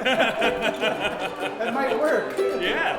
That might work. Yeah.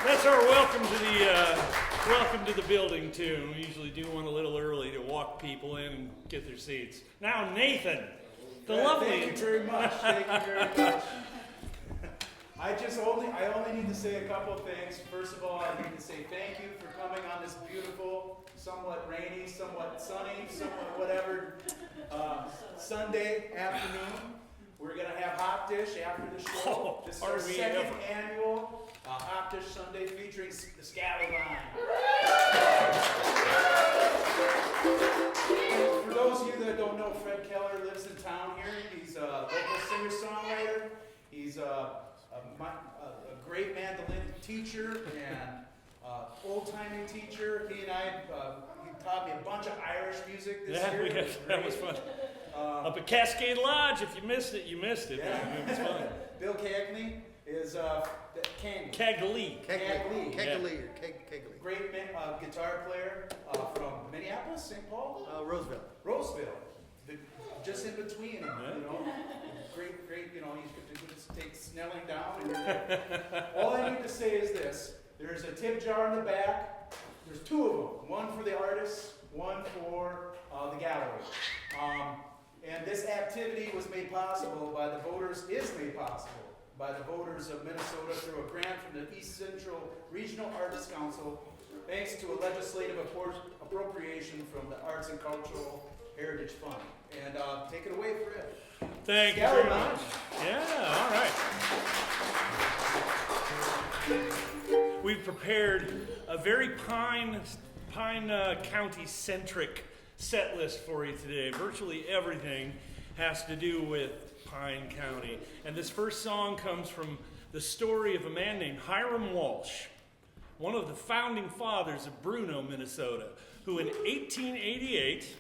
That's our welcome to the building tune. We usually do one a little early to walk people in and get their seats. Now Nathan, the lovely. Thank you very much. Thank you very much. I only need to say a couple of things. First of all, I need to say thank you for coming on this beautiful, somewhat rainy, somewhat sunny, somewhat whatever Sunday afternoon. We're going to have Hotdish after the show. This is our second annual Hotdish Sunday featuring the Skally Line. For those of you that don't know, Fred Keller lives in town here. He's a local singer-songwriter. He's a great mandolin teacher and old-timing teacher. He and I, he taught me a bunch of Irish music this year. That was fun. Up at Cascade Lodge, if you missed it, you missed it. Yeah. It was fun. Bill Cagney is Cagley. Cagley. Great guitar player from Minneapolis, St. Paul? Roseville. Just in between them, you know. Great, you know, you could just take Snelling down and you're there. All I need to say is this. There's a tip jar in the back. There's two of them. One for the artists, one for the gallery. And this activity was made possible by the voters, by the voters of Minnesota through a grant from the East Central Regional Arts Council, thanks to a legislative appropriation from the Arts and Cultural Heritage Fund. And take it away, Fred. Thank you very much. Yeah, all right. We've prepared a very Pine County-centric set list for you today. Virtually everything has to do with Pine County. And this first song comes from the story of a man named Hiram Walsh, one of the founding fathers of Bruno, Minnesota, who in 1888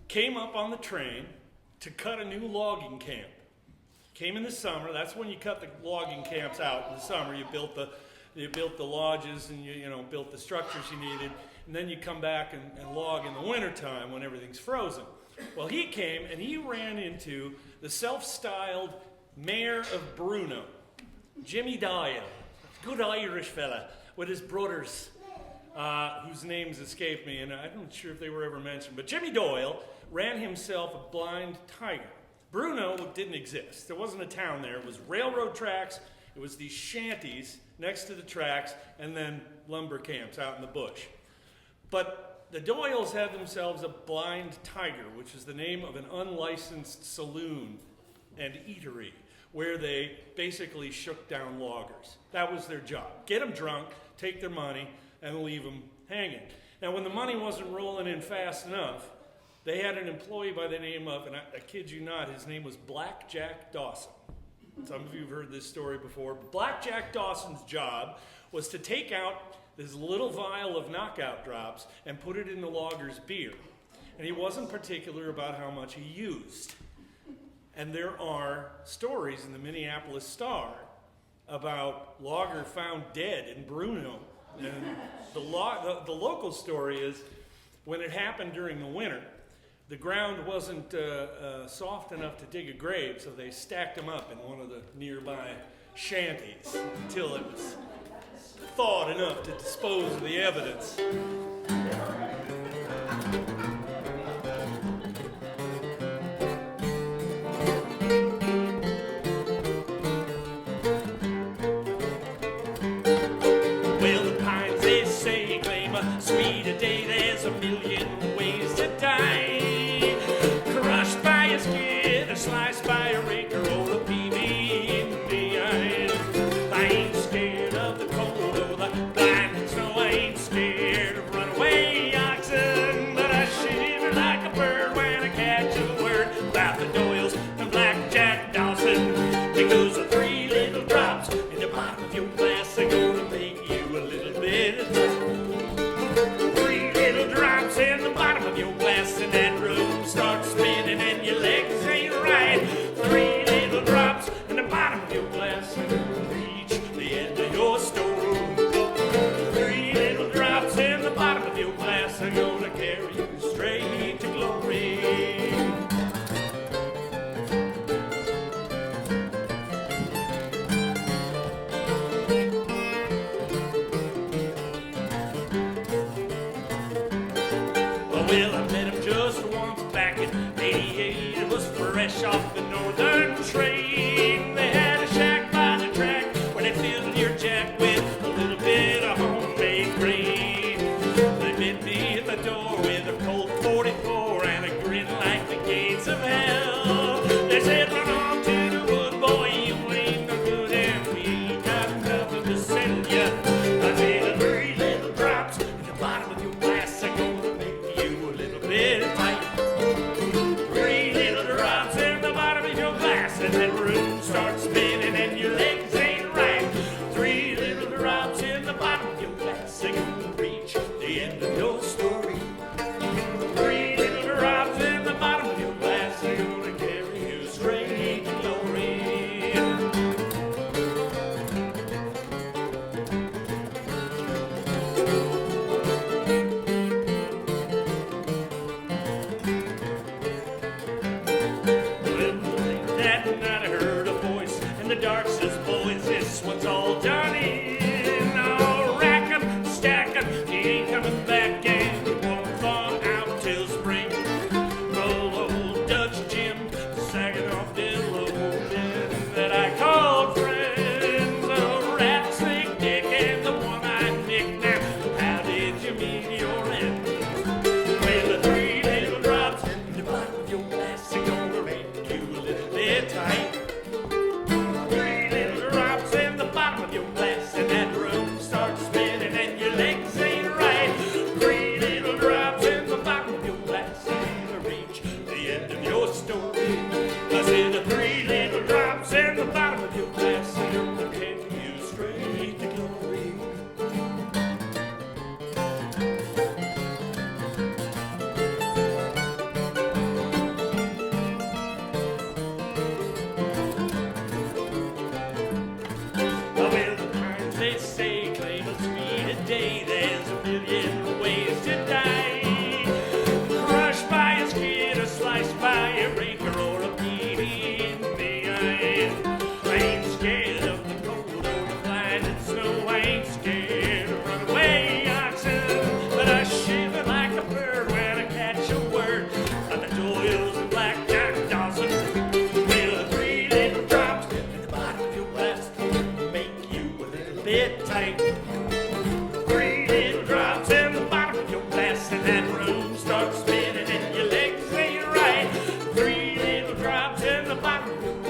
came up on the train to cut a new logging camp. Came in the summer. That's when you cut the logging camps out in the summer. You built the lodges and you built the structures you needed. And then you come back and log in the wintertime when everything's frozen. Well, he came and he ran into the self-styled mayor of Bruno, Jimmy Doyle, good Irish fella, with his brothers, whose names escape me, and I'm not sure if they were ever mentioned. But Jimmy Doyle ran himself a blind tiger. Bruno didn't exist. There wasn't a town there. It was railroad tracks. It was these shanties next to the tracks, and then lumber camps out in the bush. But the Doyles had themselves a blind tiger, which is the name of an unlicensed saloon and Eatery, where they basically shook down loggers. That was their job. Get them drunk, take their money, and leave them hanging. Now, when the money wasn't rolling in fast enough, they had an employee by the name of, and I kid you not, his name was Blackjack Dawson. Some of you have heard this story before. Blackjack Dawson's job was to take out this little vial of knockout drops and put it in the logger's beer. And he wasn't particular about how much he used. And there are stories in the Minneapolis Star about logger found dead in Bruno. And the local story is when it happened during the winter, the ground wasn't soft enough to dig a grave, so they stacked them up in one of the nearby shanties until it was thawed enough to dispose of the evidence. Well, the pines, they say, claim a sweeter day. There's a million ways to die. Crushed by a skid, or sliced by a rake, or a PB in the eye. I ain't scared of the cold or the blind snow. I ain't scared of runaway oxen, but I shiver like a bird when I catch a word about the Doyles and Blackjack Dawson. Because the three little drops in the bottom of your glass are gonna make you a little bit. Three little drops in the bottom of your glass, and that room starts spinning and your legs ain't right. Three little drops in the bottom of your glass and reach the end of your storeroom. Three little drops in the bottom of your glass are gonna carry you straight to glory. Well, I met him just once back in '88. It was fresh off the northern train. They had a shack by the track where they filled your jack with a little bit of homemade grain. They met me at the door with a Colt 44 and a grin like the gates of hell. They said, run on to the wood, boy, you ain't no good, and we ain't got nothing to send you. I said, three little drops in the bottom of your glass are gonna make you a little bit tight. Three little drops in the bottom of your glass, and that room starts spinning and your legs ain't right. Three little drops in the bottom of your glass are gonna reach the end of your story. Three little drops in the bottom of your glass are gonna carry you straight to glory. Well, that night I heard a voice in the dark says, boys, this one's all done in. Oh, rack 'em, stack 'em, he ain't coming back, and he won't thaw out till spring. Roll old Dutch Jim, sagging off Dillo, that I called friends. Oh, Rattlesnake Dick and the one-eyed Nick. Now, how did you meet your end? Well, the three little drops in the bottom of your glass are gonna make you a little bit tight. Three little drops in the bottom of your glass, and that room starts spinning and your legs ain't right. Three little drops in the bottom of your glass are gonna reach the end of your story. I said the three little drops in the bottom of your glass are gonna carry you straight to glory. Well, the pines, they say, claim a sweet day. There's a million ways to die. Crushed by a skid, or sliced by a rake, or a PB in the eye. I ain't scared of the cold or the blinding snow. I ain't scared of runaway oxen, but I shiver like a bird when I catch a word of the Doyles and Blackjack Dawson. Well, the three little drops in the bottom of your glass make you a little bit tight. Three little drops in the bottom of your glass, and that room starts spinning and your legs ain't right. Three little drops in the bottom of your glass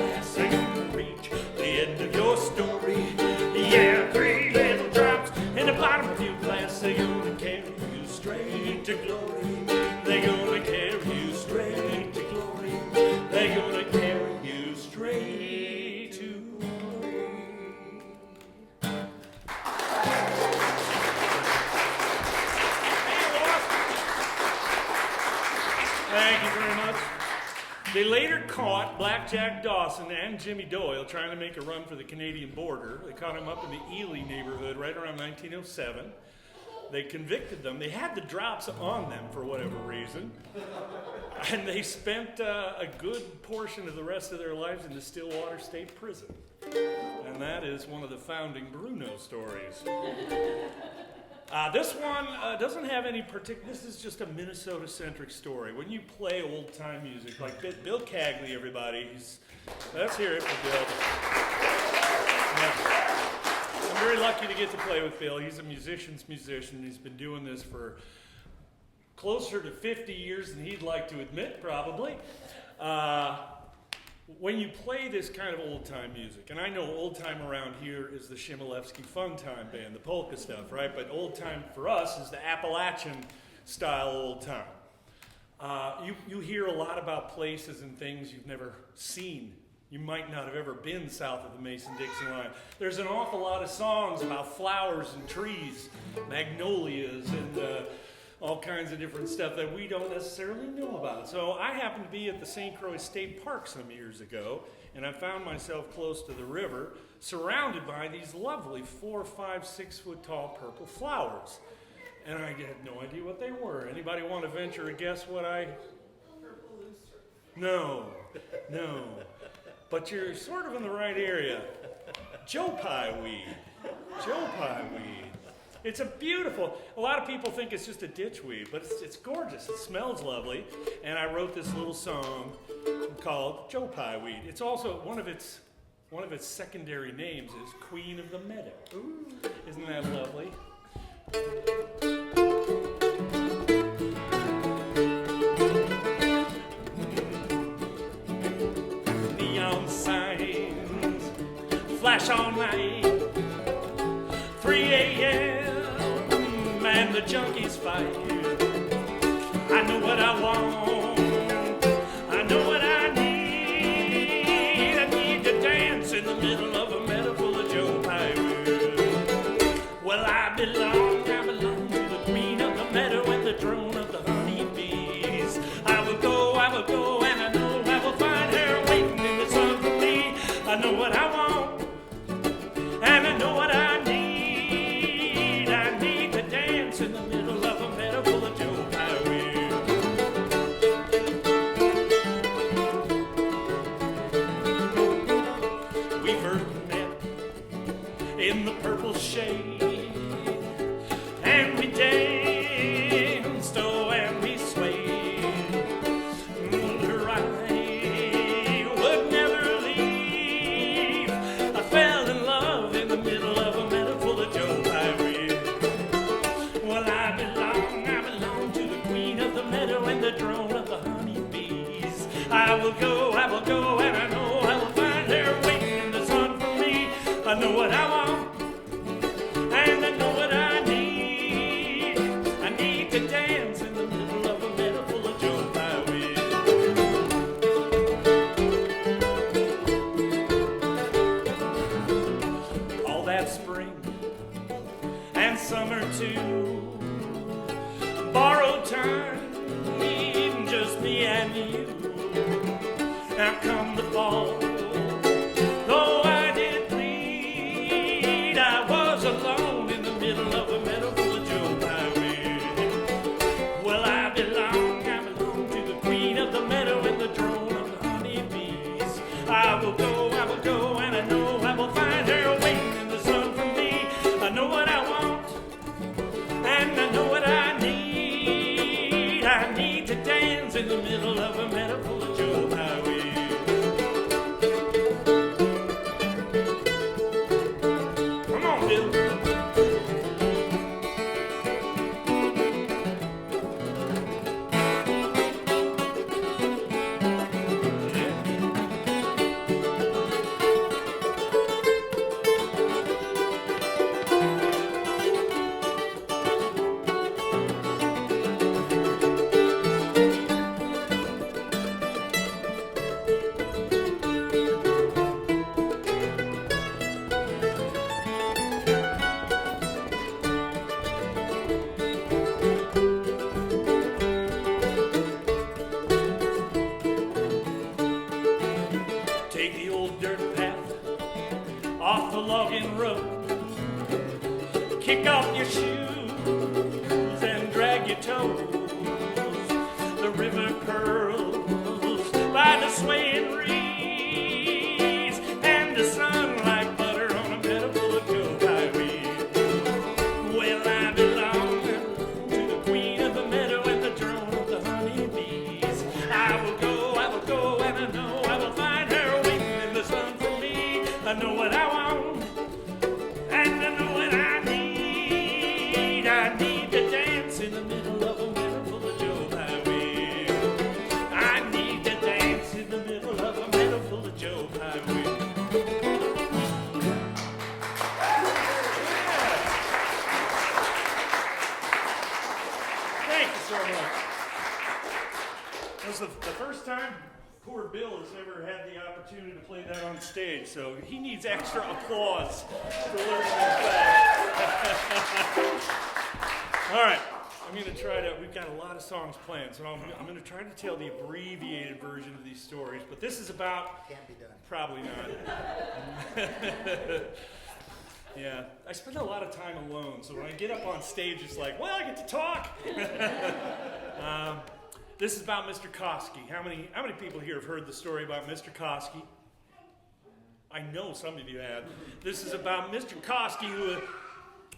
Thank you very much. They later caught Blackjack Dawson and Jimmy Doyle trying to make a run for the Canadian border. They caught him up in the Ely neighborhood right around 1907. They convicted them. They had the drops on them for whatever reason. And they spent a good portion of the rest of their lives in the Stillwater State Prison. And that is one of the founding Bruno stories. This one doesn't have any particular, this is just a Minnesota-centric story. When you play old-time music, like Bill Cagley, everybody, let's hear it for Bill. Yeah. I'm very lucky to get to play with Bill. He's a musician's musician. He's been doing this for closer to 50 years than he'd like to admit, probably. When you play this kind of old-time music, and I know old-time around here is the Shimolevsky Fun Time Band, the polka stuff, right? But old-time for us is the Appalachian-style old-time. You hear a lot about places and things you've never seen. You might not have ever been south of the Mason-Dixon line. There's an awful lot of songs about flowers and trees, magnolias, and all kinds of different stuff that we don't necessarily know about. So I happened to be at the St. Croix State Park some years ago, and I found myself close to the river, surrounded by these lovely 4, 5, 6 foot tall purple flowers. And I had no idea what they were. Anybody want to venture a guess what Purple looser. No. But you're sort of in the right area. Joe Pye weed. It's a lot of people think it's just a ditch weed, but it's gorgeous. It smells lovely. And I wrote this little song called Joe Pye weed. It's also one of its secondary names is Queen of the Meadow. Ooh. Isn't that lovely? Neon signs flash all night, 3 a.m. and the junkies fight. I know what I want, I know what I need. I need to dance in the middle of a meadow full of Joe Pye weed. Well, I belong to the queen of the meadow and the drone of the honeybees. I will go, and I know I will find her waiting in the sun for me. I know what I want, and I know what I need. I need to dance in the middle of a meadow full of Joe Pye weed. We first met in the purple shade, and we danced, oh, and we swayed. Her eye would never leave. I fell in love in the middle of a meadow full of Joe Pye weed. Well, I belong to the queen of the meadow and the drone of the honeybees. I will go, and I know I will find her waiting in the sun for me. I know what I want, and I know what I need. I need to dance in the middle of a meadow full of Joe Pye weed. All that spring and summer too, borrowed time, just me and you. Now come the fall, though I did bleed, I was alone in the middle of a meadow full of Joe Pye weed. Well, I belong to the queen of the meadow and the drone of the honeybees. I will go, and I know I will find her waiting in the sun for me. I know what I want, and I know what I need. I need to dance in the middle of a meadow full of Joe Pye weed. Come on, Bill. logging road. Kick off your shoes and drag your toes. The river curls by the swaying reeds, and the sun like butter on a meadow full of Joe Pye weed. Well, I belong to the queen of the meadow and the drone of the honeybees. I will go, and I know I will find her waiting in the sun for me. I know what I want, and I know what I need. I need to dance in the middle of a meadow full of Joe Pye weed. I need to dance in the middle of a meadow full of Joe Pye weed. Thank you so much. This is the first time poor Bill has ever had the opportunity to play that on stage, so he needs extra applause for learning that. All right, I'm going to try to, we've got a lot of songs planned, so I'm going to try to tell the abbreviated version of these stories, but this is about... Can't be done. Probably not. Yeah, I spend a lot of time alone, so when I get up on stage, it's like, well, I get to talk. This is about Mr. Koski. How many people here have heard the story about Mr. Koski? I know some of you have. This is about Mr. Koski who,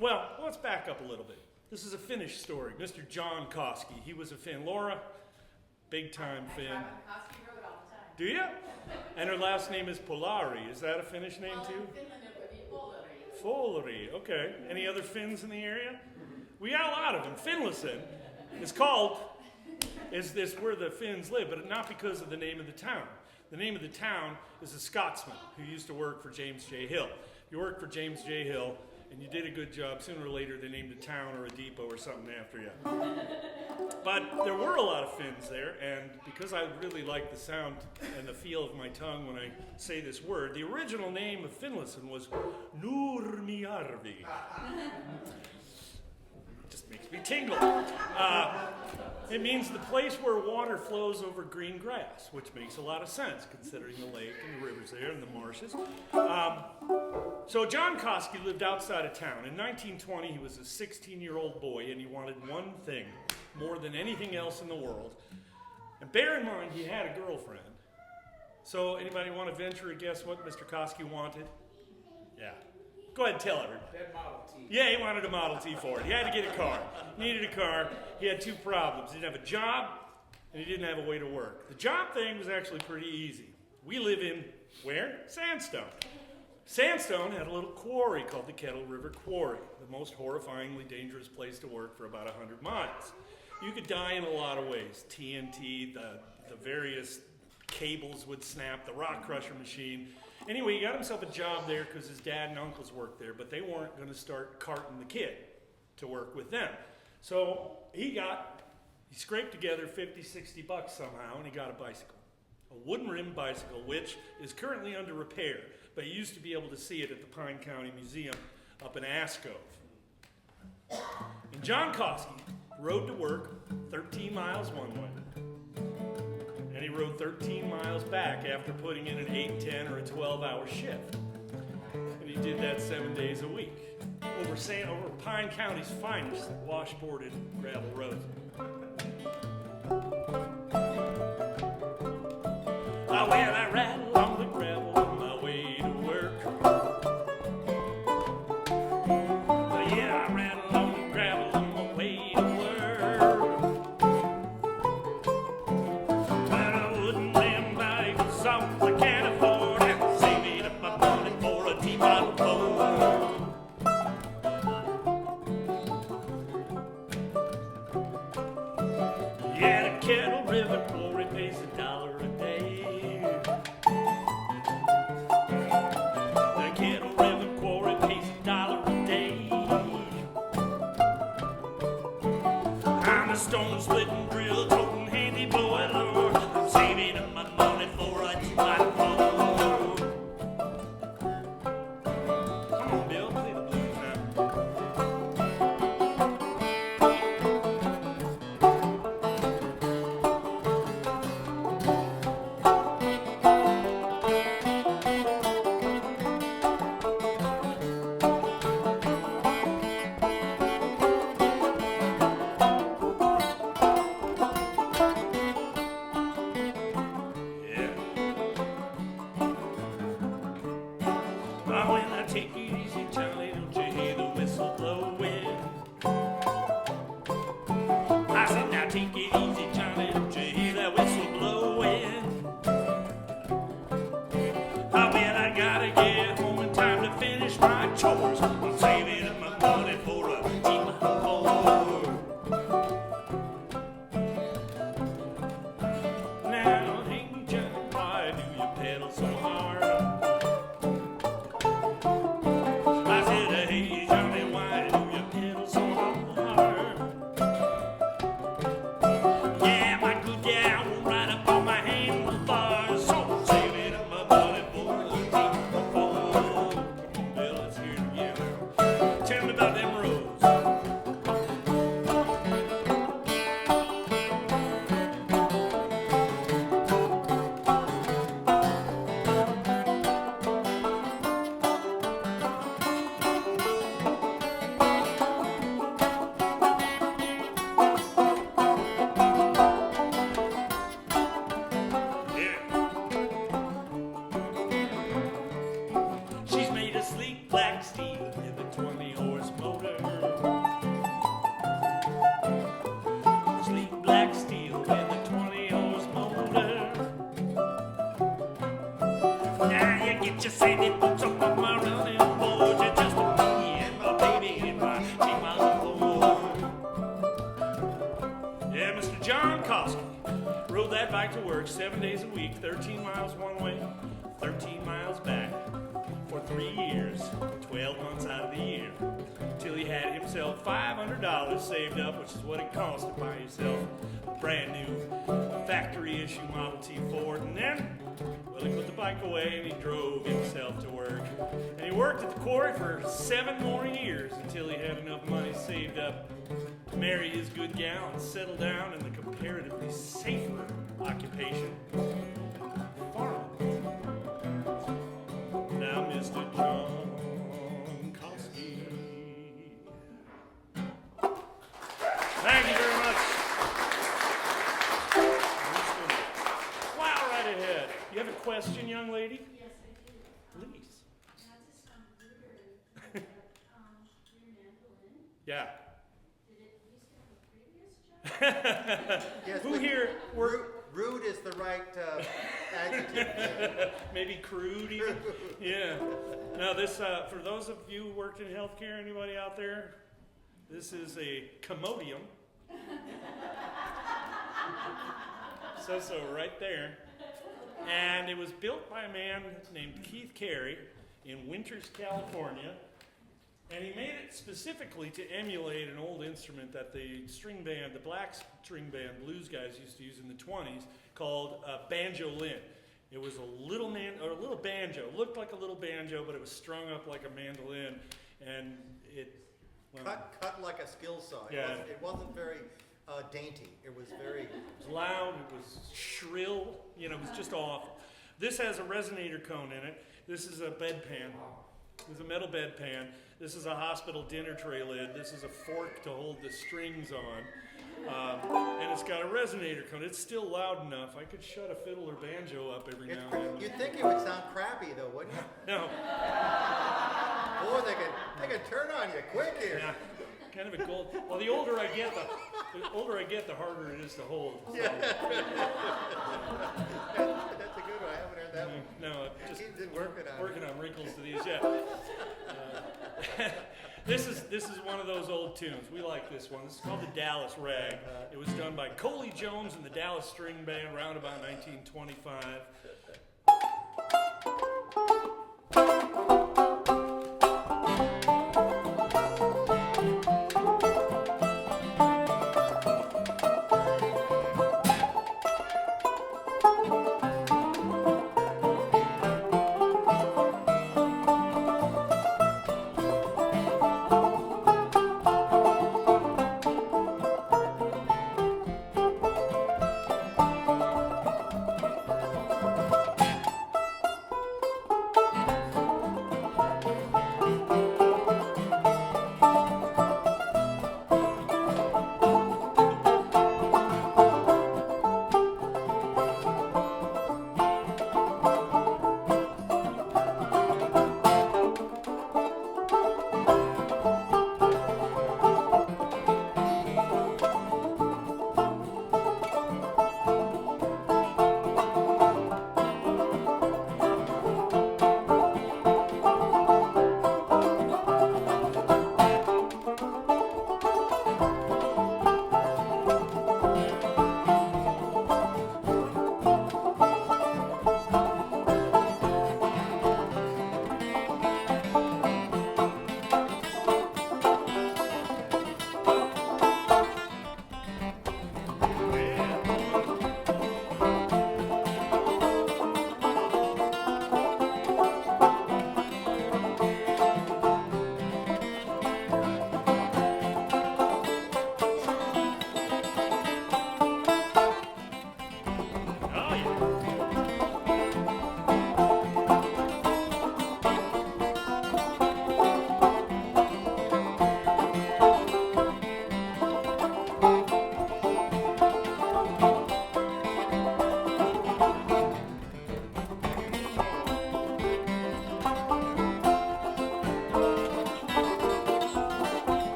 well, let's back up a little bit. This is a Finnish story. Mr. John Koski. He was a Finn. Laura, big time Finn. Koski wrote all the time. Do you? And her last name is Polari. Is that a Finnish name too? In Finland it would be Polari. Folari, okay. Any other Finns in the area? We got a lot of them. Finlayson is called, is this where the Finns live, but not because of the name of the town. The name of the town is a Scotsman who used to work for James J. Hill. You work for James J. Hill, and you did a good job. Sooner or later, they named a town or a depot or something after you. But there were a lot of Finns there, and because I really like the sound and the feel of my tongue when I say this word, the original name of Finlayson was Nurmijärvi. Just makes me tingle. It means the place where water flows over green grass, which makes a lot of sense considering the lake and the rivers there and the marshes. So John Koski lived outside of town. In 1920, he was a 16-year-old boy, and he wanted one thing more than anything else in the world. And bear in mind, he had a girlfriend. So anybody want to venture a guess what Mr. Koski wanted? Yeah. Go ahead and tell everybody. That Model T. Yeah, he wanted a Model T Ford. He had to get a car. He needed a car. He had two problems. He didn't have a job, and he didn't have a way to work. The job thing was actually pretty easy. We live in, where? Sandstone. Sandstone had a little quarry called the Kettle River Quarry, the most horrifyingly dangerous place to work for about 100 miles. You could die in a lot of ways. TNT, the various cables would snap, the rock crusher machine. Anyway, he got himself a job there because his dad and uncles worked there, but they weren't going to start carting the kid to work with them. So he scraped together 50, 60 bucks somehow, and he got a bicycle. A wooden-rimmed bicycle, which is currently under repair, but you used to be able to see it at the Pine County Museum up in Ascove. And John Koski rode to work 13 miles one way. And he rode 13 miles back after putting in an 8, 10, or a 12-hour shift. And he did that 7 days a week over Pine County's finest washboarded gravel roads. Well, I ride along the gravel on my way to work. Yeah, I ride along the gravel on my way to work. But I wouldn't limb bike songs I can't afford and saving up my money for a T-bottle Ford. Yeah, the Kettle River Quarry pays $1 a day. The Kettle River Quarry pays $1 a day. I'm a stone splitting, drill toting, handy boiler. I'm saving up my money for a T-bottle Ford. Come on, Bill, play the blues now. Sandy boots up on my running board. It's just me and my baby and my 10 miles of road. Yeah, Mr. John Koski rode that bike to work 7 days a week, 13 miles one way, 13 miles back, for 3 years, 12 months out of the year, till he had himself $500 saved up, which is what it cost to buy yourself a brand new factory issue Model T Ford. And then, well, he put the bike away and he drove himself to work. And he worked at the quarry for 7 more years until he had enough money saved up to marry his good gal and settle down in the comparatively safer occupation of farming. Now, Mr. John Koski. Thank you very much. Wow, right ahead. You have a question, young lady? Yes, I do. Please. Not to sound rude, but, your mandolin, Yeah. did it used to have a previous job? Yes, Who but here worked? rude is the right adjective. Maybe crude even? Yeah. Now this, for those of you who worked in healthcare, anybody out there, this is a commodium. So right there. And it was built by a man named Keith Carey in Winters, California. And he made it specifically to emulate an old instrument that the string band, the black string band blues guys used to use in the 20s, called banjolin. It was a little banjo. It looked like a little banjo, but it was strung up like a mandolin, and it Cut like a skill saw. Yeah. It wasn't very dainty. It was very... It was loud, it was shrill, it was just awful. This has a resonator cone in it. This is a bedpan. This is a metal bedpan. This is a hospital dinner tray lid. This is a fork to hold the strings on. And it's got a resonator cone. It's still loud enough. I could shut a fiddle or banjo up every now and then. You'd think it would sound crappy, though, wouldn't you? No. Boy, they could turn on you quick here. Yeah. Kind of a gold. Well, the older I get, the harder it is to hold. So. Yeah. That's a good one. I haven't heard that one. No, just Keith's been working on wrinkles to these. Yeah. This is one of those old tunes. We like this one. This is called the Dallas Rag. It was done by Coley Jones and the Dallas String Band around about 1925.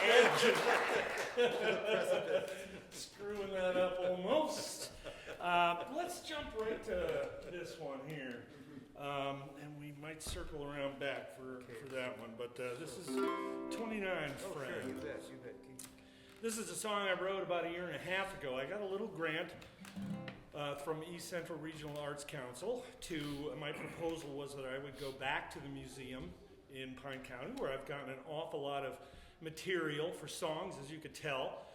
edge of screwing that up almost. Let's jump right to this one here. And we might circle around back for that one. But this is 29 Friends. Sure, you bet. This is a song I wrote about a year and a half ago. I got a little grant from East Central Regional Arts Council my proposal was that I would go back to the museum in Pine County, where I've gotten an awful lot of material for songs, as you could tell,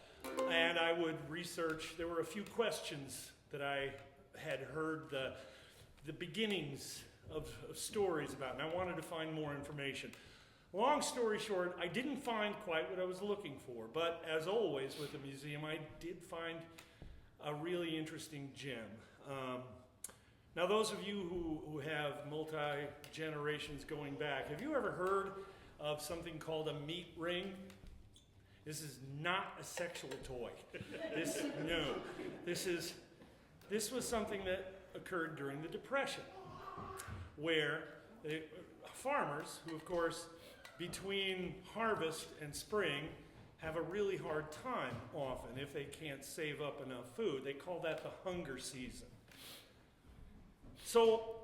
and I would research. There were a few questions that I had heard the beginnings of stories about, and I wanted to find more information. Long story short, I didn't find quite what I was looking for, but as always with the museum, I did find a really interesting gem. Now, those of you who have multi-generations going back, have you ever heard of something called a meat ring? This is not a sexual toy. This was something that occurred during the Depression, where farmers, who of course between harvest and spring have a really hard time often if they can't save up enough food. They call that the hunger season. So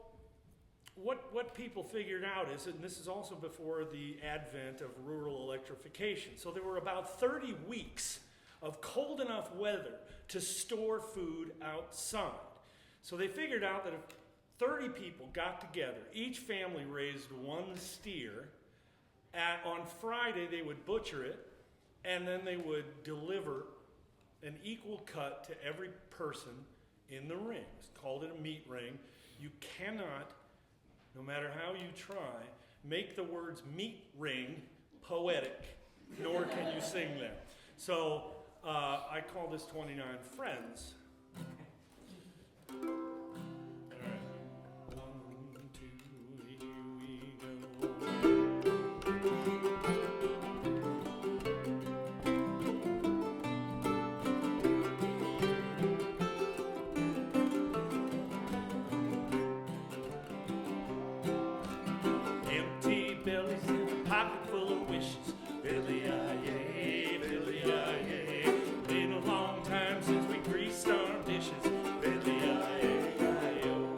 what people figured out is, and this is also before the advent of rural electrification, so there were about 30 weeks of cold enough weather to store food outside. So they figured out that if 30 people got together, each family raised one steer, on Friday they would butcher it, and then they would deliver an equal cut to every person in the ring. It's called it a meat ring. You cannot, no matter how you try, make the words meat ring poetic, nor can you sing them. So I call this 29 Friends. All right. 1, 2, here we go. Empty bellies and a pocket full of wishes. Billy-I-yay, Billy-I-yay. Been a long time since we greased our dishes. Billy-I-yay-I-oh.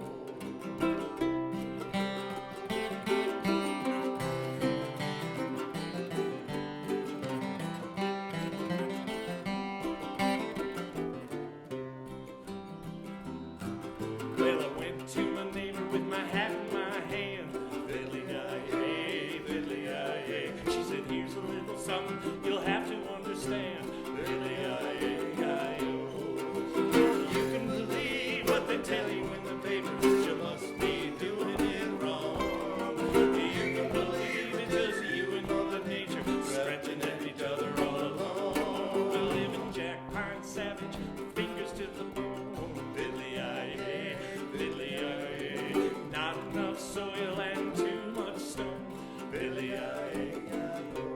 Well, I went to my neighbor with my hat in my hand. Billy-I-yay, Billy-I-yay. She said, here's a little something you'll have to understand. Billy-I-yay-I-oh. You can believe what they tell you in the papers. You must be doing it wrong. You can believe it just you and Mother Nature scratching at each other all along. We live in Jack Pine Savage, fingers to the bone. Billy-I-yay, Billy-I-yay. Not enough soil and too much stone. Billy-I-yay-I-oh.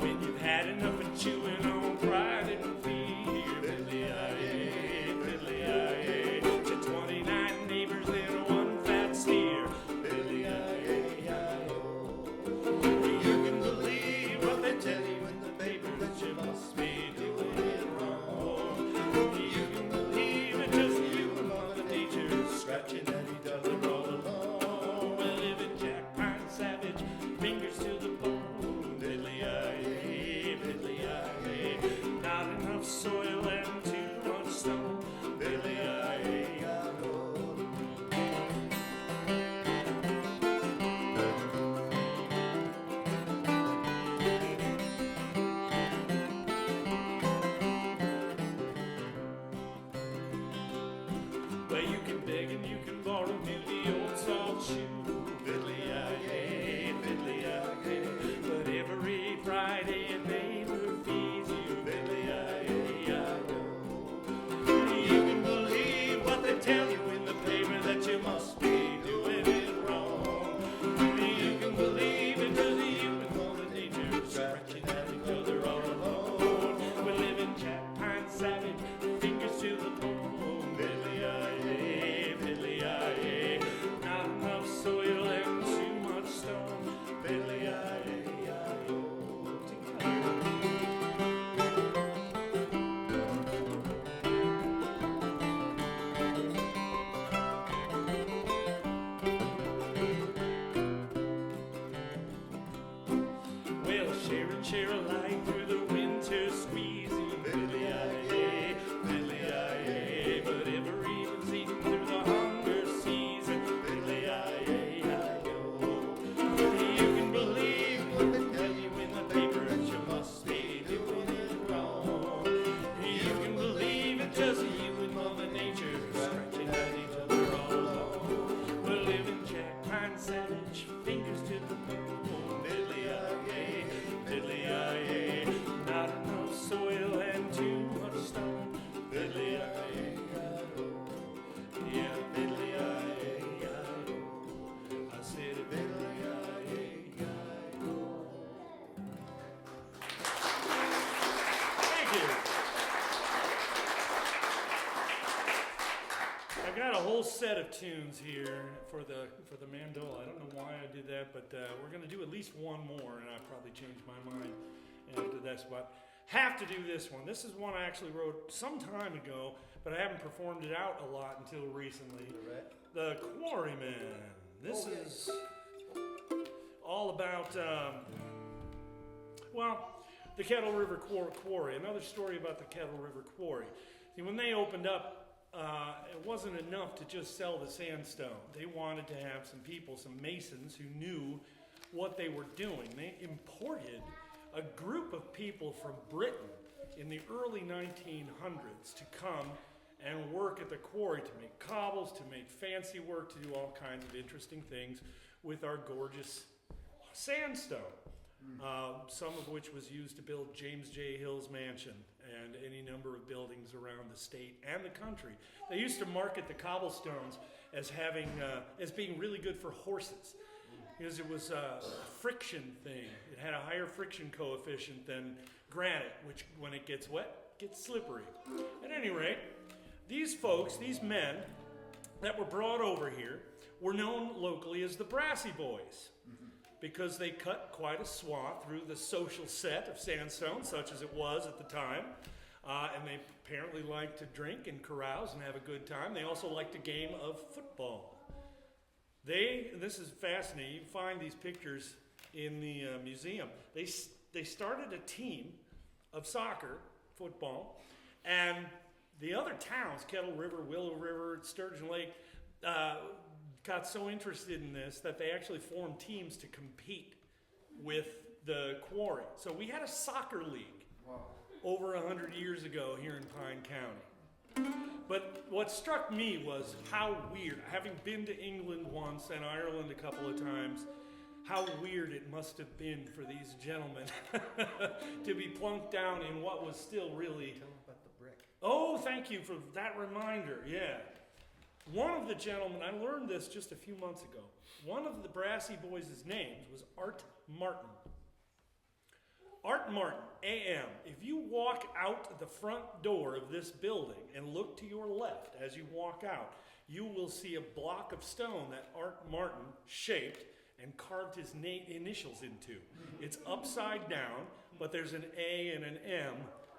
When you've had enough of chewing on pride and fear, Billy-I-yay, Billy-I-yay. To 29 neighbors and one fat steer, Billy-I-yay-I-oh. You can believe what they tell you in the paper, that you must be doing it wrong. You can believe it just you and Mother Nature scratching at each other all along. We live in Jack Pine Savage, fingers to the bone. Billy-I-yay, Billy-I-yay. share alike through the winter squeezing. Fiddly-i-yay, fiddly-i-yay, but ever even's eating through the hunger season. Fiddly-i-yay-i-yo. You can believe what they tell you in the papers, you must be doing it wrong. You can believe it, just you and Mother Nature scratching at each other all along. We're living jack pine savage, fingers to the moon. Fiddly-i-yay, fiddly-i-yay, not enough soil and too much stone. Fiddly-i-yay-i-yo, yeah, fiddly-i-yay-i-yo. I said fiddly-i-yay-i-yo. Thank you. I've got a whole set of tunes here for the mandola. I don't know why I did that, but we're going to do at least one more, and I probably changed my mind after this, but have to do this one. This is one I actually wrote some time ago, but I haven't performed it out a lot until recently. The Quarrymen. This is all about, the Kettle River Quarry. Another story about the Kettle River Quarry. See, when they opened up, it wasn't enough to just sell the sandstone. They wanted to have some people, some masons who knew what they were doing. They imported a group of people from Britain in the early 1900s to come and work at the quarry, to make cobbles, to make fancy work, to do all kinds of interesting things with our gorgeous sandstone. Some of which was used to build James J. Hill's mansion and any number of buildings around the state and the country. They used to market the cobblestones as being really good for horses, because it was a friction thing. It had a higher friction coefficient than granite, which when it gets wet, gets slippery. At any rate, these folks, these men that were brought over here, were known locally as the Brassy Boys, because they cut quite a swath through the social set of sandstone, such as it was at the time. And they apparently liked to drink and carouse and have a good time. They also liked a game of football. This is fascinating, you can find these pictures in the museum. They started a team of soccer, football, and the other towns, Kettle River, Willow River, Sturgeon Lake, got so interested in this that they actually formed teams to compete with the quarry. So we had a soccer league over 100 years ago here in Pine County. But what struck me was how weird, having been to England once and Ireland a couple of times, how weird it must have been for these gentlemen to be plunked down in what was still really... Tell them about the brick. Oh, thank you for that reminder, yeah. One of the gentlemen, I learned this just a few months ago, one of the Brassy Boys' names was Art Martin. Art Martin, A.M. If you walk out the front door of this building and look to your left as you walk out, you will see a block of stone that Art Martin shaped and carved his initials into. It's upside down, but there's an A and an M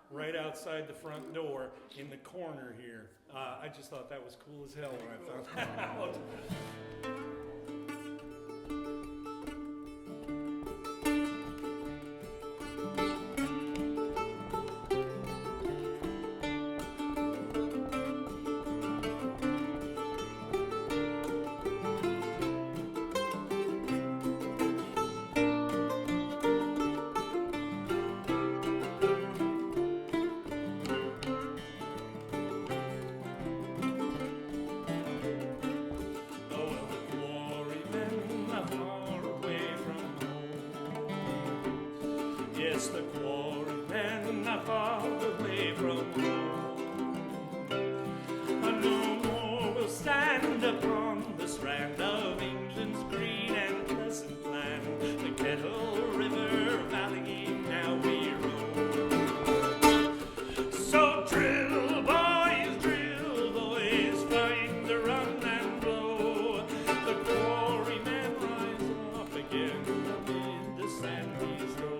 right outside the front door in the corner here. I just thought that was cool as hell when I found that out. The quarrymen are far away from home, and no more will stand upon the strand of England's green and pleasant land. The Kettle River Valley now we roam. So drill boys, find the run and blow. The quarrymen rise up again amid the sandy snow.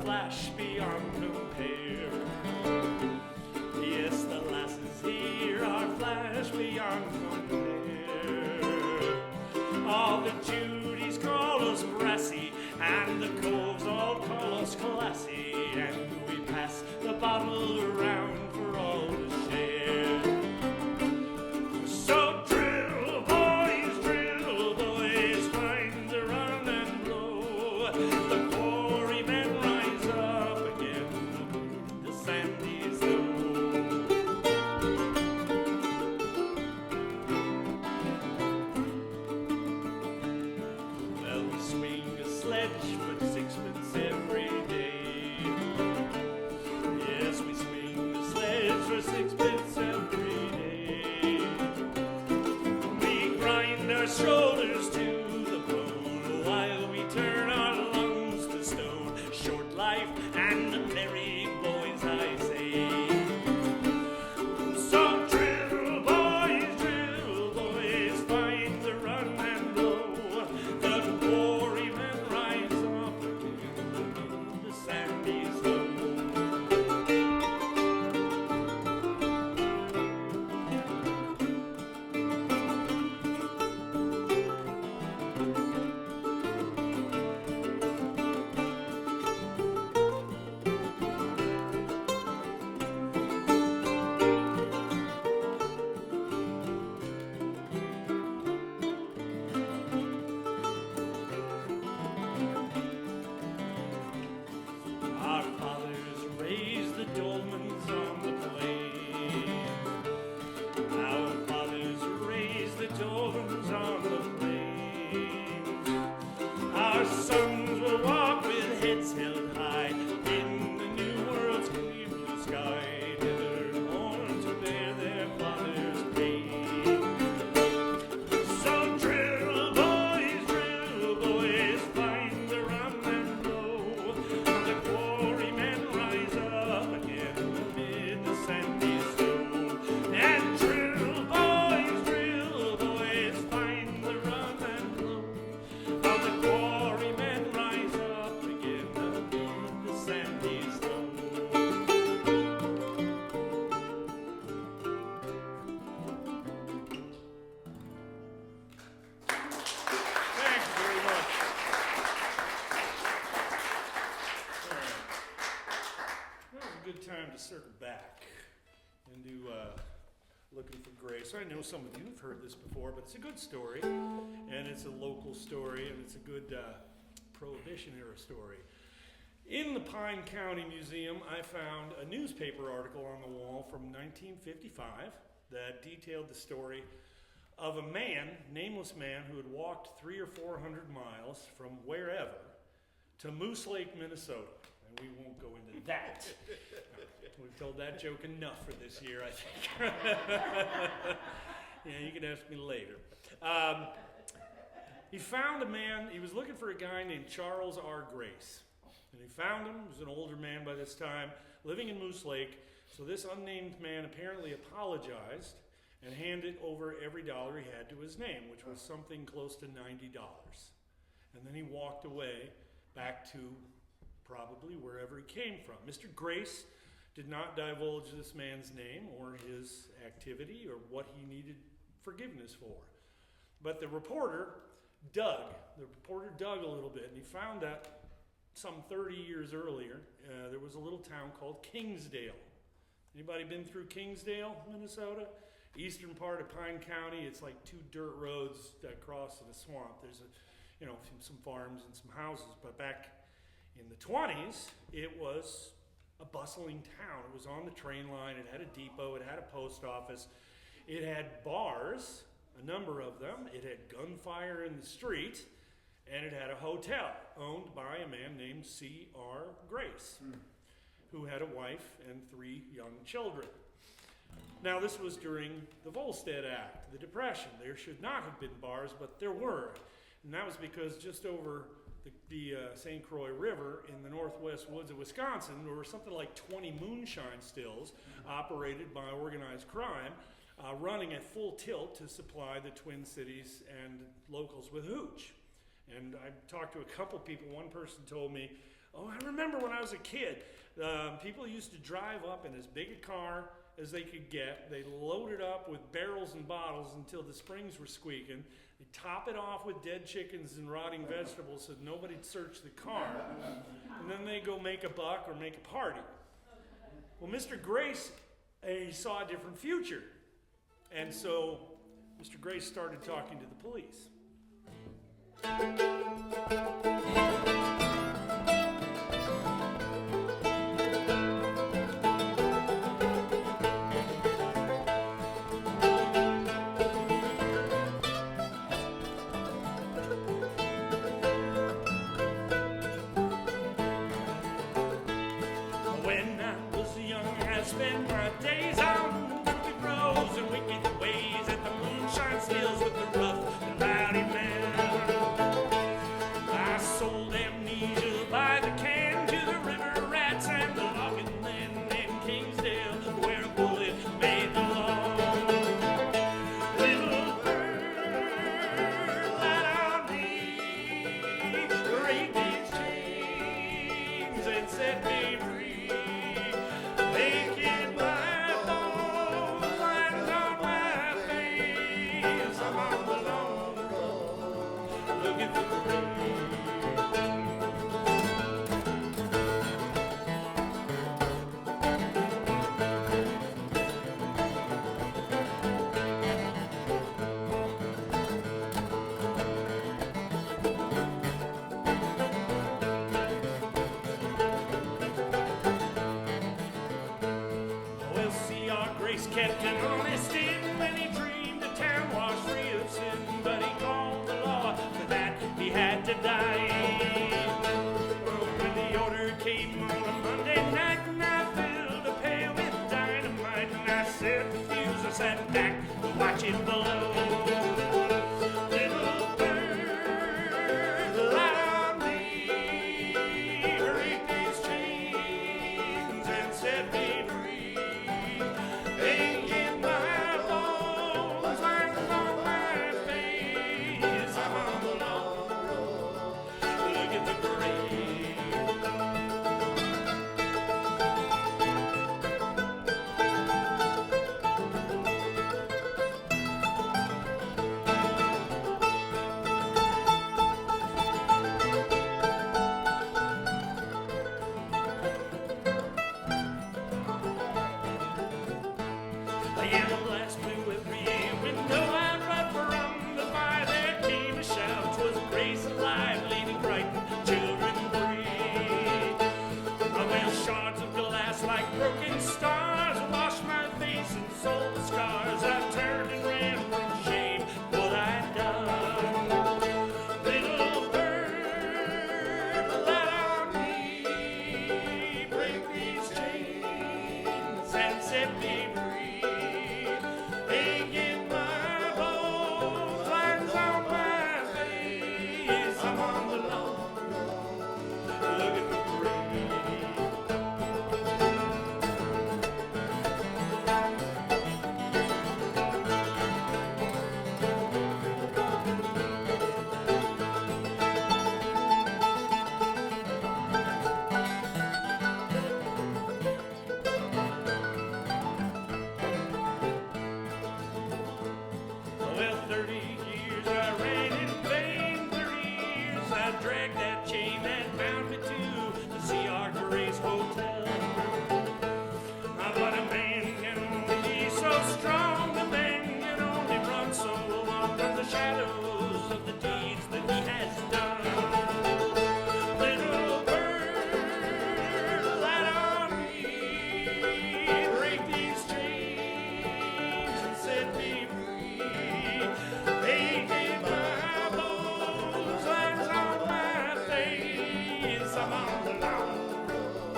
Flash beyond compare. Yes, the lasses here circle back and do Looking for Grace. I know some of you have heard this before, but it's a good story, and it's a local story, and it's a good Prohibition era story. In the Pine County Museum, I found a newspaper article on the wall from 1955 that detailed the story of a man, nameless man, who had walked 300 or 400 miles from wherever to Moose Lake, Minnesota. And we won't go into that. We've told that joke enough for this year, I think. Yeah, you can ask me later. He found a man, he was looking for a guy named Charles R. Grace. And he found him. He was an older man by this time, living in Moose Lake. So this unnamed man apparently apologized and handed over every dollar he had to his name, which was something close to $90. And then he walked away back to probably wherever he came from. Mr. Grace did not divulge this man's name or his activity or what he needed forgiveness for. But the reporter dug a little bit, and he found that some 30 years earlier, there was a little town called Kingsdale. Anybody been through Kingsdale, Minnesota? Eastern part of Pine County. It's like two dirt roads that cross in a swamp. There's some farms and some houses. But back in the 20s, it was a bustling town. It was on the train line. It had a depot. It had a post office. It had bars, a number of them. It had gunfire in the street. And it had a hotel owned by a man named C.R. Grace, who had a wife and 3 young children. Now, this was during the Volstead Act, the Depression. There should not have been bars, but there were. And that was because just over the St. Croix River in the northwest woods of Wisconsin, there were something like 20 moonshine stills operated by organized crime, running at full tilt to supply the Twin Cities and locals with hooch. And I talked to a couple people. One person told me, oh, I remember when I was a kid, people used to drive up in as big a car as they could get. They load it up with barrels and bottles until the springs were squeaking. They top it off with dead chickens and rotting vegetables so nobody'd search the car. And then they go make a buck or make a party. Well, Mr. Grace, he saw a different future. And so Mr. Grace started talking to the police. When I was young, I spent my days on crooked roads and wicked ways at the moonshine stills with the rough and rowdy men. I sold amnesia by the can to the river rats and the logging men in Kingsdale, where a bullet made the law. Little bird, light on me, break these chains and set me free. Making my bones land on my face. I'm on the long road, looking for grace. Well, C.R. Grace kept an honest inn when he dreamed the town was free of sin, but he called the law for that he had to die. Well, when the order came on a Monday night, and I filled a pail with dynamite, and I set the fuse, I sat back to watch it blow. Little bird, light on me, break these chains and set me free. Aching my bones, land on my face. I'm on the long road, look at the grave. The yellow blast blew every window out, but from the fire there came a shout. 'Twas grace alive, leaving Brighton, children free. Well, shards of glass like broken stars washed my face and sold the scars. I turned and ran from shame, what I'd done. Little bird, let on me, break these chains and set me free. Aching my bones, lines on my face. I'm on the long road. Look at the grave. Well, 30 years I ran in vain, 30 years I dragged that chain that bound me to the ECRAC Hotel. But a man can only be so strong, a man can only run so long from the shadows of the deeds that he has done. Little bird, light on me, break these chains and set me free. Aching my bones, lines on my face. I'm on the long road.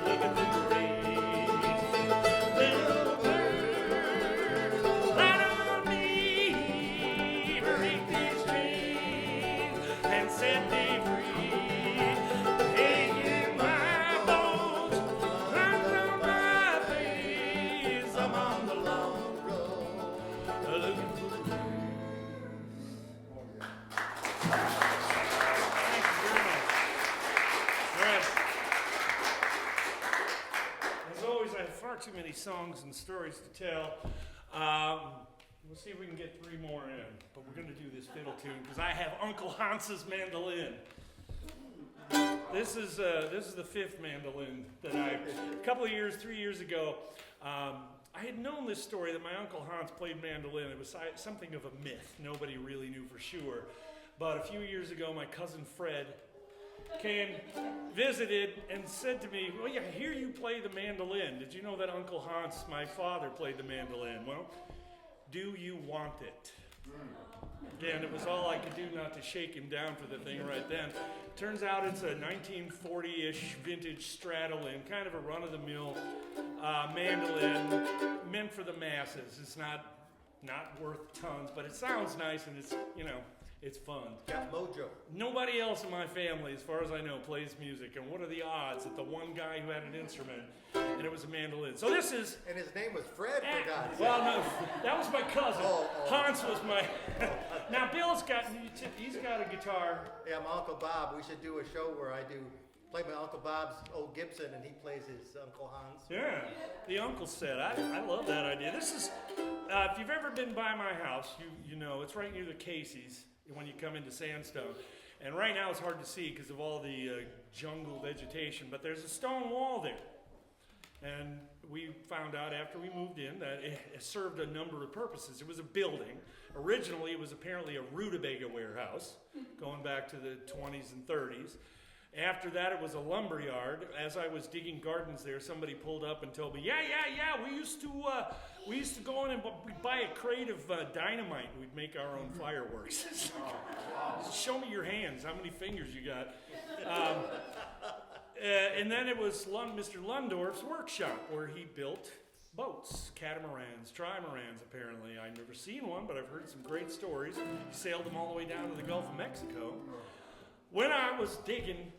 Look at the grace. Little bird, light on me, break these chains and set me free. Aching my bones, lines on my face. I'm on the long road. Look at the Thank you very much. All right. As always, I have far too many songs and stories to tell. We'll see if we can get 3 more in, but we're going to do this fiddle tune because I have Uncle Hans's mandolin. This is the 5th mandolin that a couple of years, 3 years ago, I had known this story that my Uncle Hans played mandolin. It was something of a myth. Nobody really knew for sure. But a few years ago, my cousin Fred came, visited, and said to me, well, yeah, I hear you play the mandolin. Did you know that Uncle Hans, my father, played the mandolin? Well, do you want it? Again, it was all I could do not to shake him down for the thing right then. Turns out it's a 1940-ish vintage Stradolin, kind of a run-of-the-mill mandolin meant for the masses. It's not worth tons, but it sounds nice and it's, it's fun. Got mojo. Nobody else in my family, as far as I know, plays music. And what are the odds that the one guy who had an instrument, and it was a mandolin. So this is... And his name was Fred, for God's sake. Well, no, that was my cousin. Oh. Hans was my... Now, Bill's got, he's got a guitar. Yeah, my Uncle Bob. We should do a show where I play my Uncle Bob's old Gibson, and he plays his Uncle Hans. Yeah, the uncle said. I love that idea. This is, if you've ever been by my house, you know, it's right near the Casey's when you come into Sandstone. And right now it's hard to see because of all the jungle vegetation, but there's a stone wall there. And we found out after we moved in that it served a number of purposes. It was a building. Originally, it was apparently a rutabaga warehouse, going back to the 20s and 30s. After that, it was a lumber yard. As I was digging gardens there, somebody pulled up and told me, yeah, we used to go in and we'd buy a crate of dynamite and we'd make our own fireworks. Show me your hands, how many fingers you got. And then it was Mr. Lundorf's workshop where he built boats, catamarans, trimarans apparently. I've never seen one, but I've heard some great stories. He sailed them all the way down to the Gulf of Mexico. When I was digging,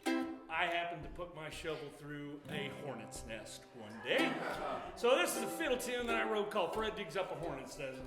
I happened to put my shovel through a hornet's nest one day. So this is a fiddle tune that I wrote called Fred Digs Up a Hornet's Nest.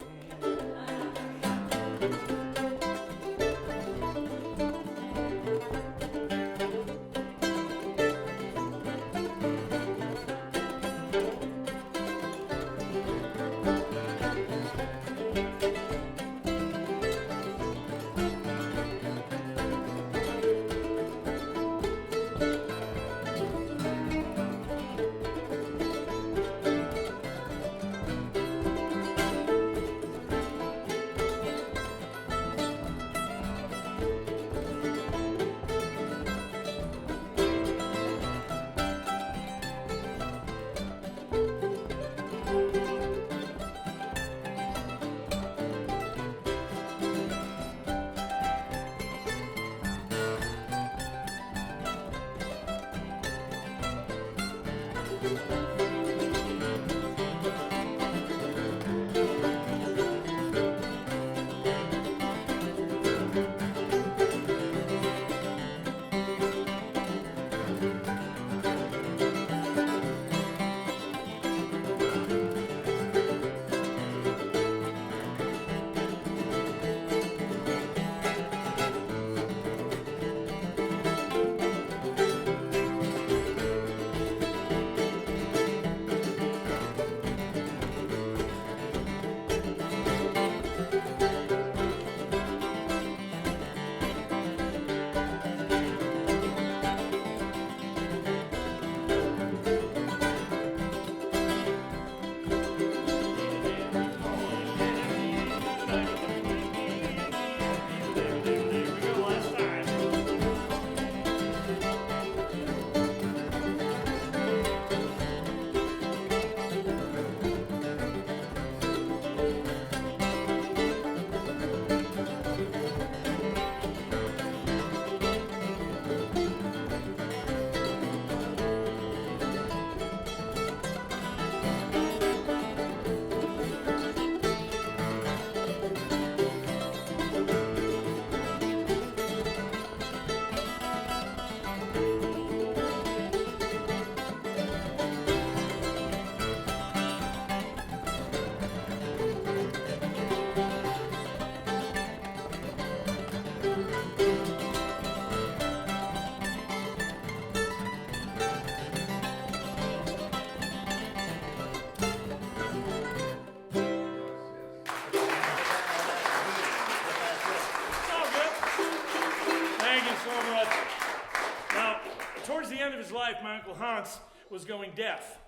life, my Uncle Hans was going deaf.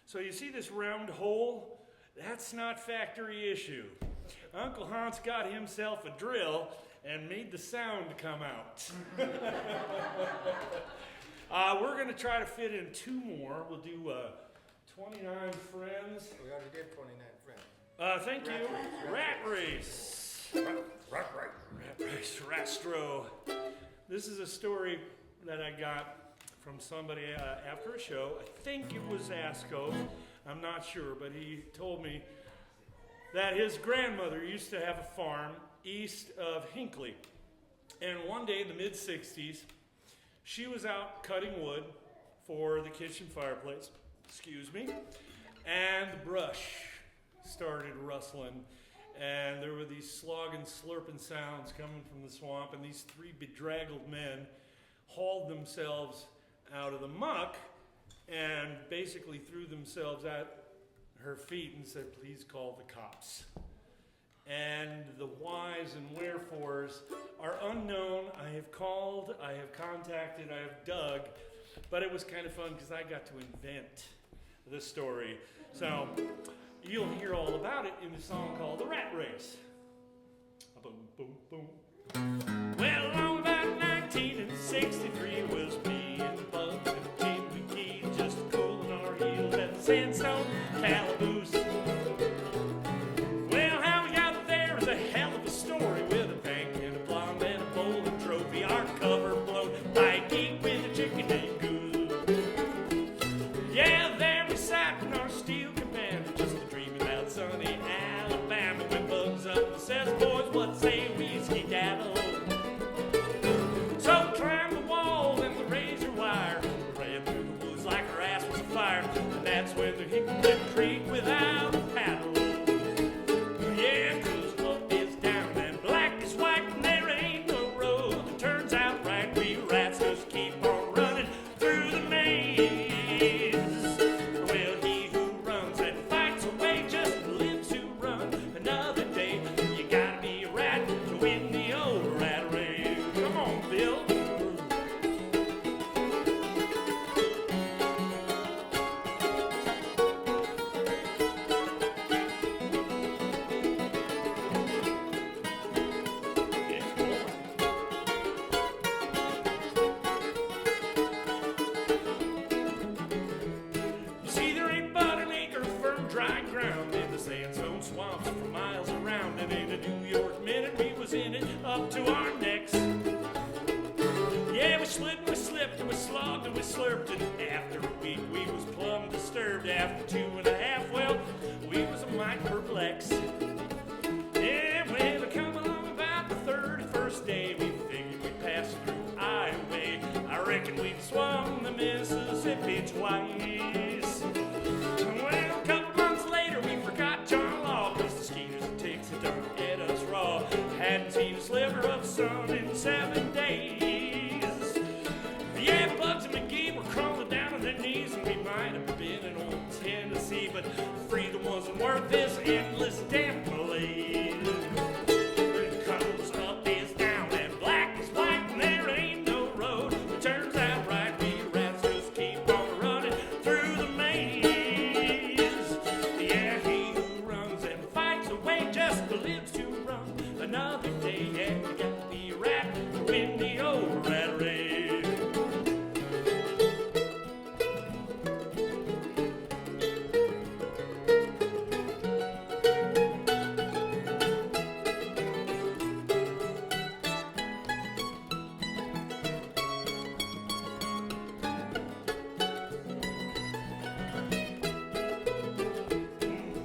So you see this round hole? That's not factory issue. Uncle Hans got himself a drill and made the sound come out. We're going to try to fit in 2 more. We'll do 29 Friends. We already did 29 Friends. Thank you. Rat Race. Rat Race. Rastro. This is a story that I got from somebody after a show. I think it was Asco. I'm not sure, but he told me that his grandmother used to have a farm east of Hinckley. And one day in the mid-60s, she was out cutting wood for the kitchen fireplace, and the brush started rustling, and there were these slogging, slurping sounds coming from the swamp, and these 3 bedraggled men hauled themselves out of the muck and basically threw themselves at her feet and said, "Please call the cops." And the whys and wherefores are unknown. I have called, I have contacted, I have dug, but it was kind of fun because I got to invent the story. So you'll hear all about it in the song called The Rat Race. Boom, boom, boom. Well, along about 1963 was me and Bud and Jim McGee just cooling our heels at the Sandstone Calaboose. Well, how we got there is a hell of a story with a bank and a blonde and a bowling trophy. Our cover blown by a geek with a chicken and goose. Yeah, there we sat in our steel cabana, just dreaming about sunny Alabama. When Bugs up and says, "Boys, what say we skedaddle?" So climbed the wall and the razor wire, ran through the woods like our ass was afire, and that's when the Hickman Creek without a paddle. Yeah, 'cause what is down and black is white, and there ain't no road that turns out right. We rats just keep on running through the maze. Well, he who runs and fights away just lives to run another day. You gotta be a rat to win the old rat race. Come on, Bill. You see, there ain't but an acre of firm, dry ground in the sandstone swamps for miles around. And in a New York minute, we was in it up to our necks. Yeah, we slid and we slipped and we slogged and we slurped. And after a week, we was plumb disturbed. After 2.5, well, we was a mite perplexed. Yeah, when we come along about the 31st day, we figured we'd pass through Iowa. I reckon we'd swum the Mississippi twice. Well, a couple months later, we forgot John Law, 'cause the skeeters and ticks had done ate us raw. Hadn't seen a sliver of sun in 7 days. Yeah, Bugs and McGee were crawling down on their knees, and we might have been in old Tennessee, but freedom wasn't worth this endless damn malaise. Comes up is down and black is white, and there ain't no road. It turns out right, we rats just keep on running through the maze. Yeah, he who runs and fights away just lives to run another day. Yeah, you got to be a rat to win the old rat race.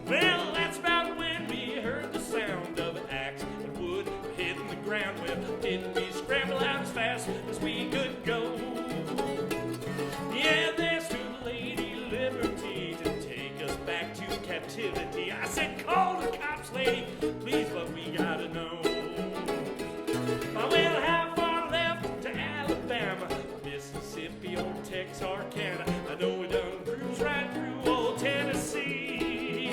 Well, that's about when we heard the sound of an axe and wood hitting the ground. Well, didn't we scramble out as fast as we could go? Yeah, there stood Lady Liberty to take us back to captivity. I said, "Call the cops, lady, please, but we gotta know. Well, how far left to Alabama, Mississippi, or Texarkana? I know we done cruised right through old Tennessee."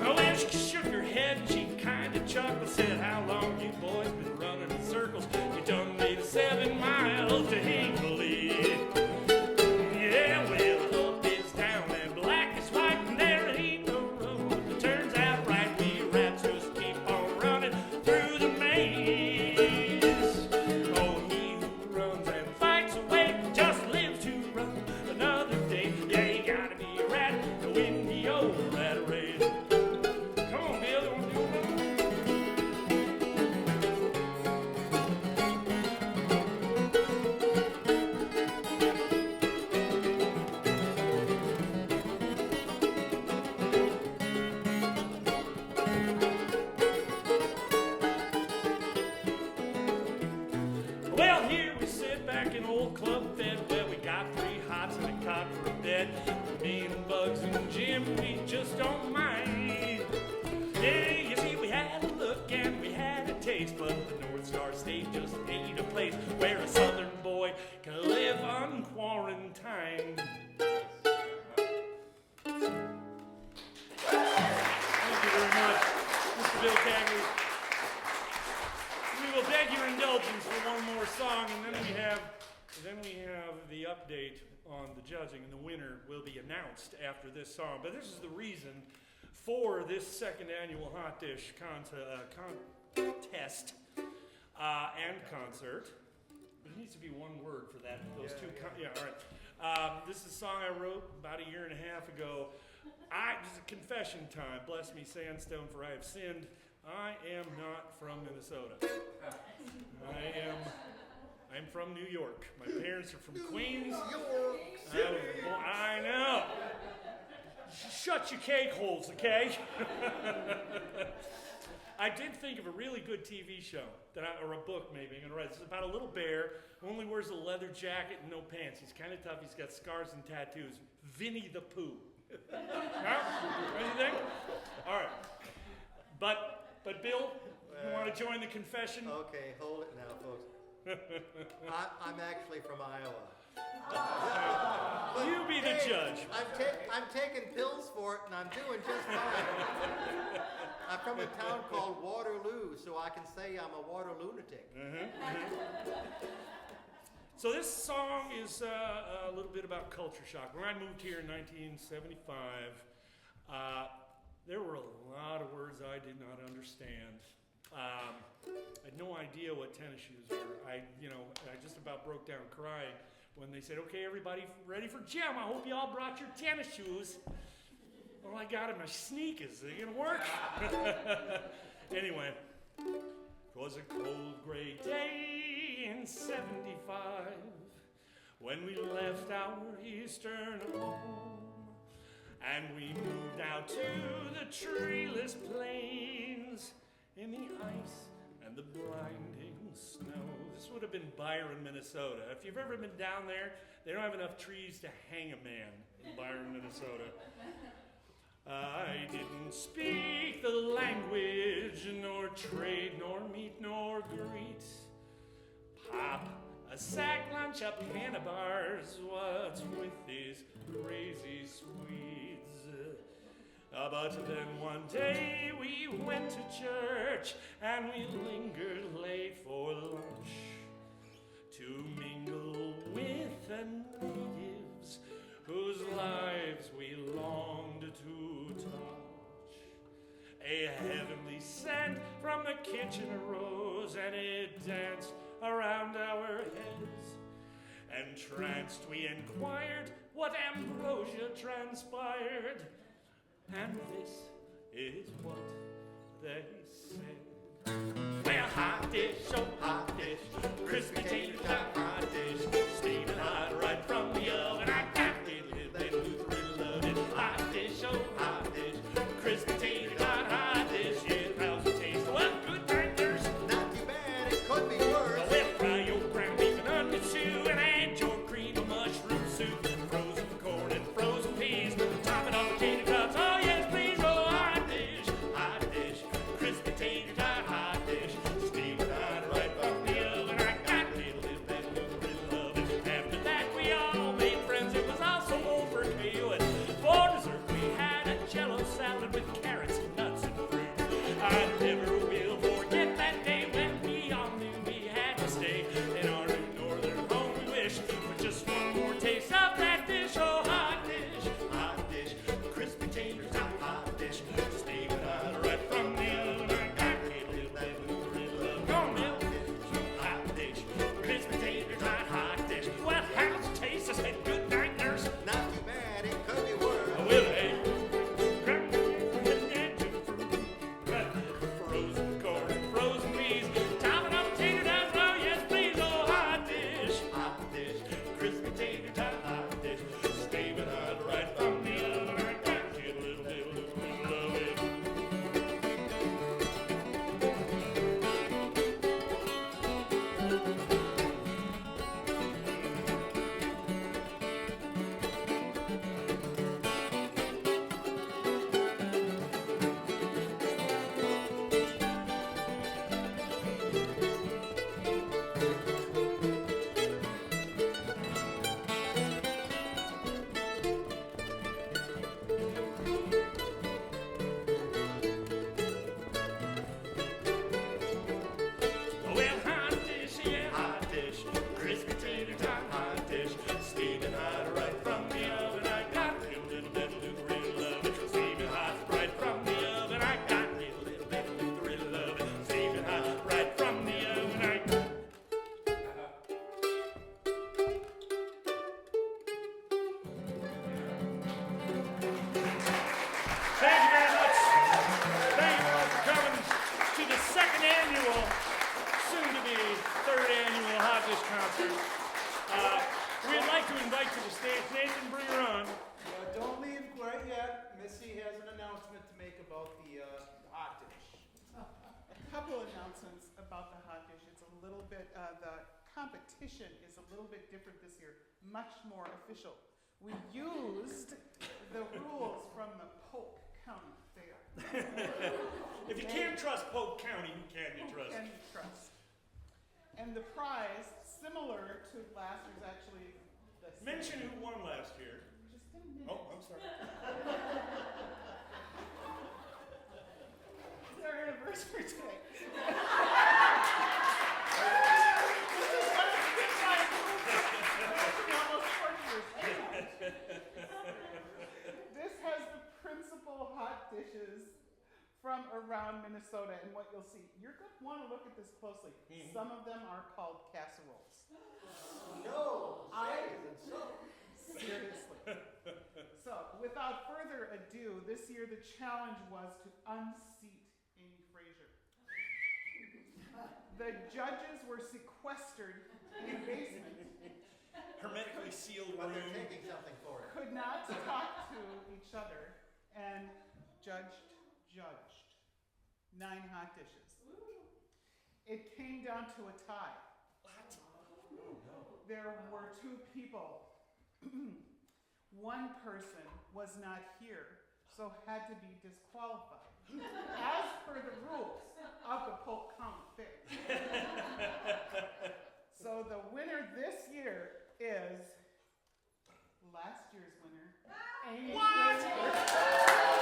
Well, she shook her head and she kind of chuckled, said, "How long you boys been running in circles? You done made 7 miles to Hinckley." don't mind. Yeah, you see, we had a look and we had a taste, but the North Star State just ain't a place where a Southern boy can live unquarantined. Thank you very much, Mr. Bill Cagley. We will beg your indulgence for one more song, and then we have the update on the judging, and the winner will be announced after this song. But this is the reason for this second annual Hotdish contest and concert. There needs to be one word for that. Those two. All right. This is a song I wrote about a year and a half ago. This is a confession time. Bless me, sandstone, for I have sinned. I am not from Minnesota. I'm from New York. My parents are from Queens. I know. Shut your cake holes, okay? I did think of a really good TV show, or a book maybe. I'm gonna write. It's about a little bear who only wears a leather jacket and no pants. He's kind of tough. He's got scars and tattoos. Vinny the Pooh. Huh? What do you think? All right. But Bill, you want to join the confession? Okay, hold it now, folks. I'm actually from Iowa. You be the judge. I'm taking pills for it, and I'm doing just fine. I'm from a town called Waterloo, so I can say I'm a water lunatic. So this song is a little bit about culture shock. When I moved here in 1975, there were a lot of words I did not understand. I had no idea what tennis shoes were. I just about broke down crying when they said, "Okay, everybody ready for gym? I hope you all brought your tennis shoes." All I got are my sneakers. Are they gonna work? Anyway, it was a cold, gray day in '75 when we left our eastern home. And we moved out to the treeless plains in the ice and the blinding snow. This would have been Byron, Minnesota. If you've ever been down there, they don't have enough trees to hang a man in Byron, Minnesota. I didn't speak the language, nor trade, nor meet, nor greet. Pop a sack lunch, a pan of bars, what's with these crazy Swedes? But then one day we went to church and we lingered late for lunch to mingle with the natives whose lives we longed to touch. A heavenly scent from the kitchen arose and it danced around our heads. Entranced we inquired what ambrosia transpired, and this is what they said. Well, hot dish, oh hot dish, crispy tater tot hot dish, steaming hot right from the oven. I got it, then Lutheran loved it. Hot dish, oh hot dish, crispy tater tot hot dish. Yeah, how's it taste? Well, good night, there's not too bad, it could be worse. Well, fry your ground beef and onion stew and add your cream of mushroom soup, frozen corn and frozen peas. Top it off with tater tots. Oh yes, please. Oh, hot dish, crispy tater tot hot dish, steaming hot right from the oven. I got a little bit that Lutheran love it. After that, we all made friends. It was also overkill. And for dessert, we had a Jello salad with carrots, nuts, and fruit. I never will forget that day when we all knew we had to stay in our new northern home. We wished for just one more taste of that dish. Oh, hot dish, crispy tater tot hot dish, steaming hot right from the oven. I got a little bit Lutheran love. Go on, Bill. Hot dish, crispy tater tot hot dish. Well, how's it taste? I said, good night, nurse. Not too bad, it could be worse. Will they? Frozen couple announcements about the Hotdish. It's a little bit, the competition is a little bit different this year, much more official. We used the rules from the Polk County Fair. If you can't trust Polk County, who can you trust? Who can you trust? And the prize, similar to last year's, actually the same. Mention who won last year. Just a minute. Oh, I'm sorry. It's our anniversary today. Almost 40 years. This has the principal hot dishes from around Minnesota, and what you'll see, you're going to want to look at this closely. Some of them are called casseroles. No, Seriously. So, without further ado, this year the challenge was to unseat Amy Frazier. The judges were sequestered in a basement, Hermetically sealed but they're room. taking something for it. could not talk to each other, and judged 9 hot dishes. It came down to a tie. There were 2 people. One person was not here, so had to be disqualified, as per the rules of the Polk County Fair. So the winner this year is last year's winner, Amy Frazier.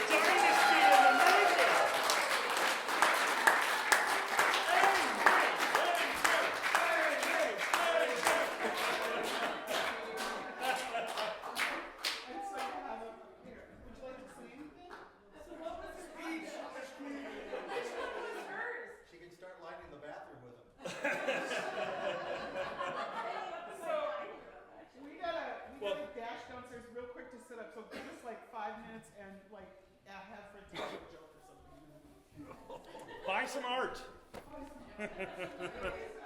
Dynasty of the Nation! And so you have a, here, would you like to say anything? So what was her speech? Which one was hers? She can start lighting the bathroom with them. So we gotta dash downstairs real quick to sit up. So give us like 5 minutes and like have Fred tell a joke or something. Buy some art. Buy some-